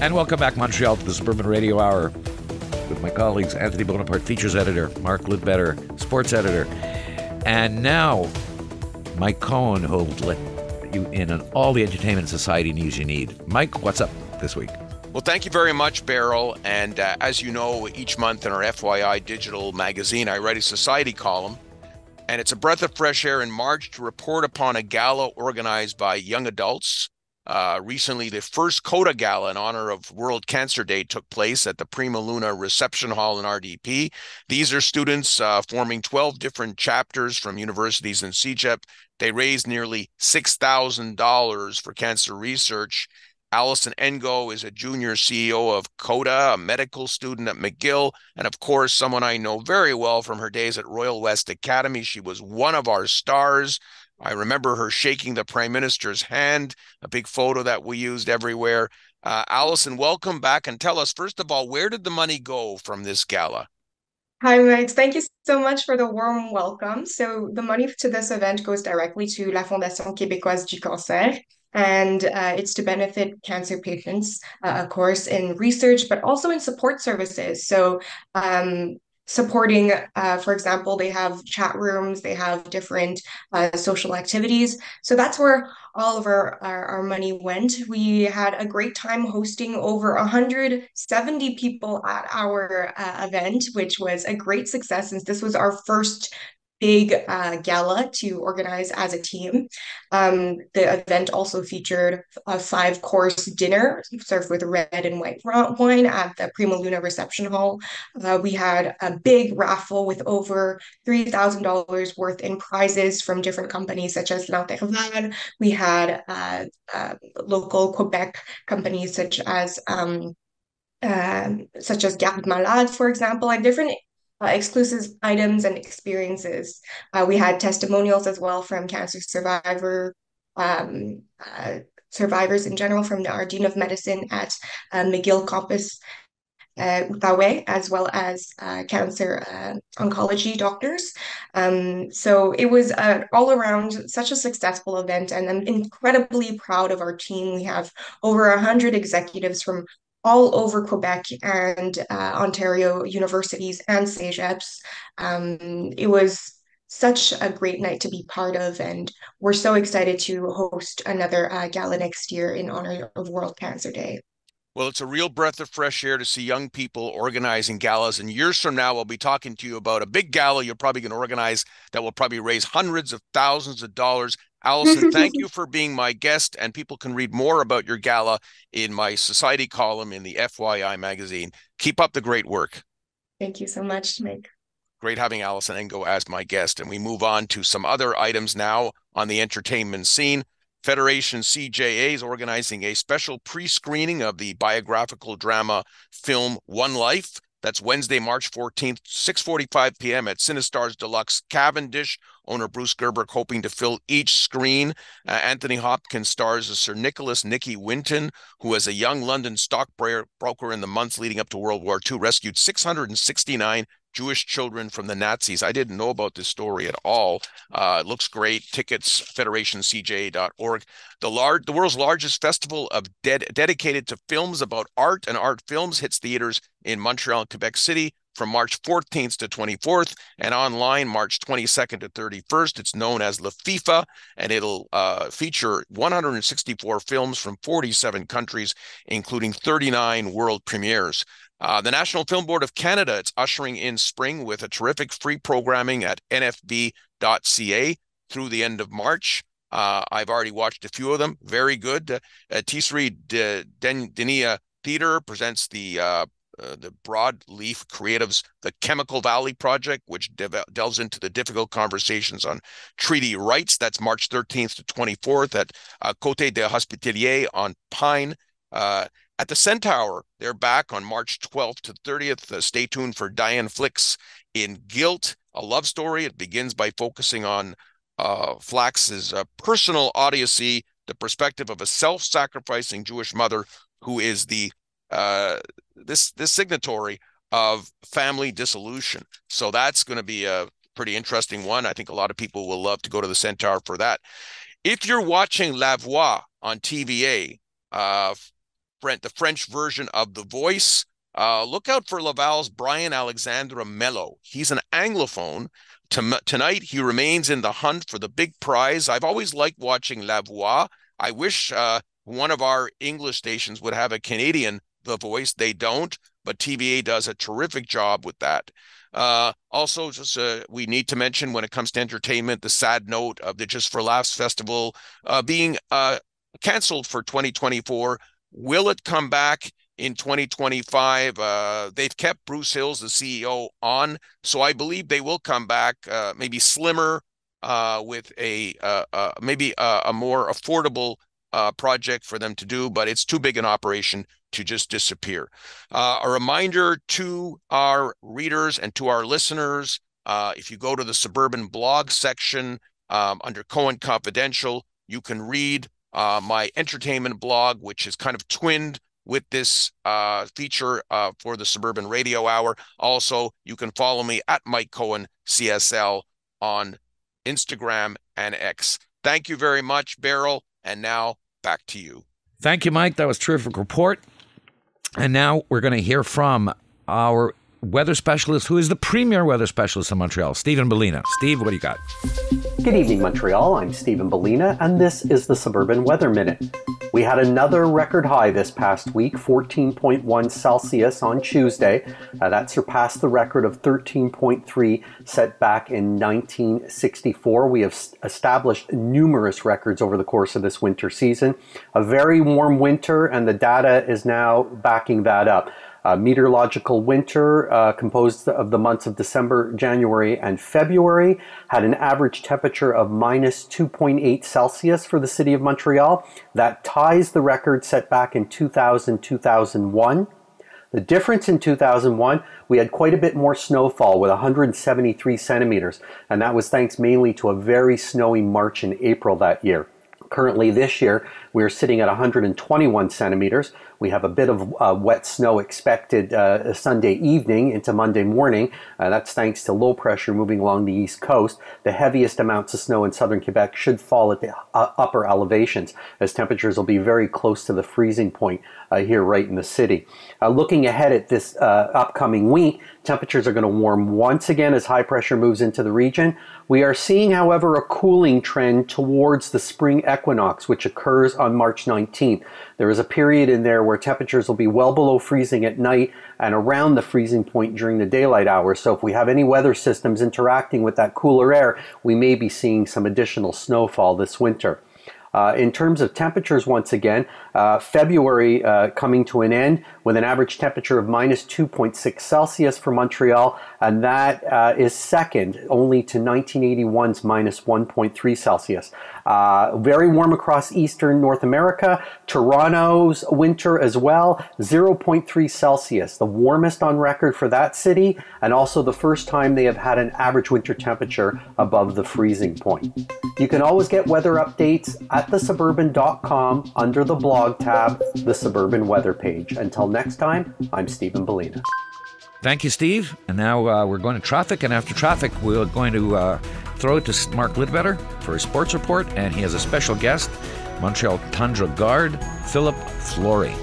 And welcome back, Montreal, to the Suburban Radio Hour with my colleagues, Anthony Bonaparte, features editor, Mark Lidbetter, sports editor. And now, Mike Cohen, who'll let you in on all the entertainment and society news you need. Mike, what's up this week? Well, thank you very much, Beryl. And as you know, each month in our FYI digital magazine, I write a society column. And it's a breath of fresh air in March to report upon a gala organized by young adults. Recently, the first CODA Gala in honor of World Cancer Day took place at the Prima Luna Reception Hall in RDP. These are students forming 12 different chapters from universities in CEGEP. They raised nearly $6,000 for cancer research. Alison Engo is a junior CEO of CODA, a medical student at McGill, and of course, someone I know very well from her days at Royal West Academy. She was one of our stars. I remember her shaking the Prime Minister's hand, a big photo that we used everywhere. Alison, welcome back, and tell us, first of all, where did the money go from this gala? Hi, Max. Thank you so much for the warm welcome. So the money to this event goes directly to La Fondation Québécoise du Cancer, and it's to benefit cancer patients, of course, in research, but also in support services. So supporting, for example, they have chat rooms, they have different social activities. So that's where all of our money went. We had a great time hosting over 170 people at our event, which was a great success since this was our first big gala to organize as a team. The event also featured a 5-course dinner served with red and white wine at the Prima Luna Reception Hall. We had a big raffle with over $3,000 worth in prizes from different companies such as L'Intervalle. We had local Quebec companies such as Garde Malade, for example, and different exclusive items and experiences. We had testimonials as well from cancer survivors in general from the Ardeen of Medicine at McGill campus, Outaouais, as well as cancer oncology doctors. So it was all around such a successful event, and I'm incredibly proud of our team. We have over 100 executives from all over Quebec and Ontario universities and CEGEPs. It was such a great night to be part of, and we're so excited to host another gala next year in honor of World Cancer Day. Well, it's a real breath of fresh air to see young people organizing galas. And years from now, I'll be talking to you about a big gala you're probably going to organize that will probably raise hundreds of thousands of dollars. Alison, thank you for being my guest, and people can read more about your gala in my society column in the FYI magazine. Keep up the great work. Thank you so much, Mike. Great having Alison Engo as my guest. And we move on to some other items now on the entertainment scene. Federation CJA is organizing a special pre-screening of the biographical drama film One Life. That's Wednesday, March 14th, 6:45 p.m. at Cinestars Deluxe Cavendish. Owner Bruce Gerber hoping to fill each screen. Anthony Hopkins stars as Sir Nicholas Nicky Winton, who as a young London stockbroker in the months leading up to World War II rescued 669 Jewish children from the Nazis. I didn't know about this story at all. It looks great. Tickets, federationcja.org. The world's largest festival of dedicated to films about art and art films hits theaters in Montreal and Quebec City from March 14th to 24th and online March 22nd to 31st. It's known as La FIFA, and it'll feature 164 films from 47 countries, including 39 world premieres. The National Film Board of Canada, it's ushering in spring with a terrific free programming at nfb.ca through the end of March. I've already watched a few of them. Very good. Tisserie Denia Theatre presents the Broadleaf Creatives' The Chemical Valley Project, which delves into the difficult conversations on treaty rights. That's March 13th to 24th at Côté des Hospitaliers on Pine. At the Centaur, they're back on March 12th to 30th. Stay tuned for Diane Flick's In Guilt, a love story. It begins by focusing on Flax's personal odyssey, the perspective of a self-sacrificing Jewish mother who is the this signatory of family dissolution. So that's going to be a pretty interesting one. I think a lot of people will love to go to the Centaur for that. If you're watching La Voix on TVA, the French version of The Voice. Look out for Laval's Brian Alexandre Mello. He's an Anglophone. Tonight, he remains in the hunt for the big prize. I've always liked watching La Voix. I wish one of our English stations would have a Canadian The Voice. They don't, but TVA does a terrific job with that. Also, just we need to mention when it comes to entertainment, the sad note of the Just for Laughs Festival being canceled for 2024. Will it come back in 2025? They've kept Bruce Hills, the CEO, on, so I believe they will come back, maybe slimmer, with maybe a more affordable project for them to do, but it's too big an operation to just disappear. A reminder to our readers and to our listeners, if you go to the Suburban blog section under Cohen Confidential, you can read my entertainment blog, which is kind of twinned with this feature for the Suburban Radio Hour. Also, you can follow me at Mike Cohen CSL on Instagram and X. Thank you very much, Beryl. And now back to you. Thank you, Mike. That was a terrific report. And now we're going to hear from our weather specialist, who is the premier weather specialist in Montreal, Stephen Bellina. Steve, what do you got? Good evening, Montreal. I'm Stephen Bellina, and this is the Suburban Weather Minute. We had another record high this past week, 14.1 Celsius on Tuesday. That surpassed the record of 13.3 set back in 1964. We have established numerous records over the course of this winter season. A very warm winter, and the data is now backing that up. Meteorological winter composed of the months of December, January, and February had an average temperature of minus 2.8 Celsius for the city of Montreal. That ties the record set back in 2000-2001. The difference in 2001, we had quite a bit more snowfall with 173 centimeters, and that was thanks mainly to a very snowy March and April that year. Currently this year, we're sitting at 121 centimeters. We have a bit of wet snow expected Sunday evening into Monday morning. That's thanks to low pressure moving along the east coast. The heaviest amounts of snow in southern Quebec should fall at the upper elevations, as temperatures will be very close to the freezing point here right in the city. Looking ahead at this upcoming week, temperatures are going to warm once again as high pressure moves into the region. We are seeing, however, a cooling trend towards the spring equinox, which occurs on March 19th. There is a period in there where temperatures will be well below freezing at night and around the freezing point during the daylight hours. So if we have any weather systems interacting with that cooler air, we may be seeing some additional snowfall this winter. In terms of temperatures, once again, February coming to an end with an average temperature of minus 2.6 Celsius for Montreal, and that is second only to 1981's minus 1.3 Celsius. Very warm across eastern North America. Toronto's winter as well, 0.3 Celsius, the warmest on record for that city, and also the first time they have had an average winter temperature above the freezing point. You can always get weather updates at thesuburban.com under the blog tab, the Suburban Weather page. Until next time, I'm Stephen Bellina. Thank you, Steve. And now we're going to traffic, and after traffic, we're going to throw it to Mark Lidbetter for his sports report, and he has a special guest, Montreal Tundra guard, Philip Flory.